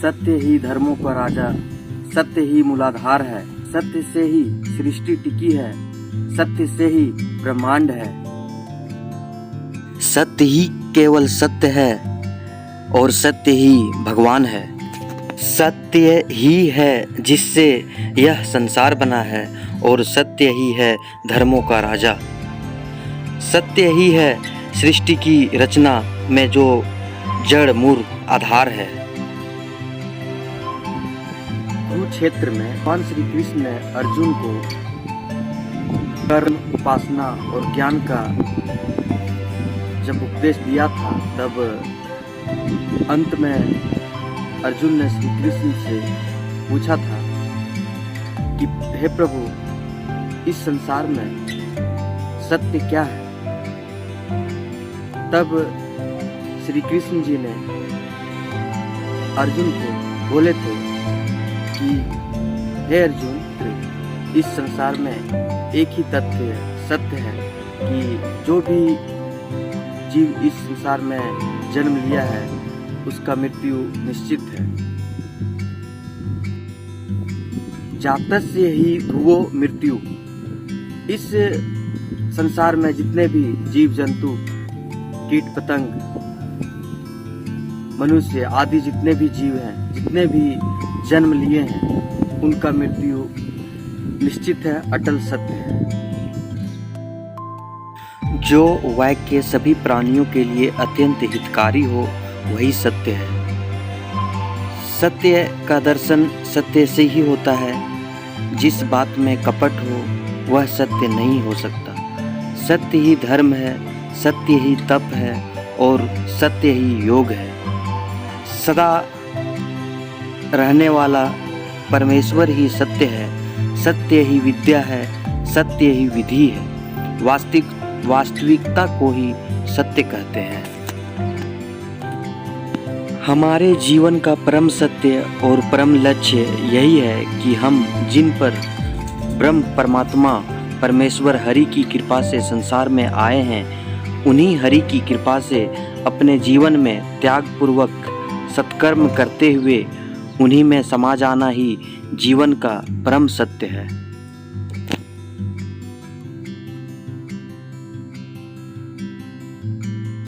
सत्य ही धर्मों का राजा, सत्य ही मूलाधार है, सत्य से ही सृष्टि टिकी है, सत्य से ही ब्रह्मांड है। सत्य ही केवल सत्य है और सत्य ही भगवान है। सत्य ही है जिससे यह संसार बना है और सत्य ही है धर्मों का राजा। सत्य ही है सृष्टि की रचना में जो जड़ मूल आधार है। कुरुक्षेत्र में भगवान श्री कृष्ण ने अर्जुन को कर्म, उपासना और ज्ञान का जब उपदेश दिया था, तब अंत में अर्जुन ने श्री कृष्ण से पूछा था कि हे प्रभु, इस संसार में सत्य क्या है? तब श्री कृष्ण जी ने अर्जुन को बोले थे कि हे अर्जुन, इस संसार में एक ही तथ्य सत्य है कि जो भी जीव इस संसार में जन्म लिया है उसका मृत्यु निश्चित है। जातस्य ही ध्रुवो मृत्यु। इस संसार में जितने भी जीव जंतु, कीट पतंग, मनुष्य आदि जितने भी जीव हैं, जितने भी जन्म लिए हैं, उनका मृत्यु निश्चित है, अटल सत्य है। जो वाक्य सभी प्राणियों के लिए अत्यंत हितकारी हो वही सत्य है। सत्य का दर्शन सत्य से ही होता है। जिस बात में कपट हो वह सत्य नहीं हो सकता। सत्य ही धर्म है, सत्य ही तप है और सत्य ही योग है। सदा रहने वाला परमेश्वर ही सत्य है। सत्य ही विद्या है, सत्य ही विधि है। वास्तविकता को ही सत्य कहते हैं। हमारे जीवन का परम सत्य और परम लक्ष्य यही है कि हम जिन पर ब्रह्म परमात्मा परमेश्वर हरि की कृपा से संसार में आए हैं, उन्हीं हरि की कृपा से अपने जीवन में त्यागपूर्वक सत्कर्म करते हुए उन्हीं में समा जाना ही जीवन का परम सत्य है।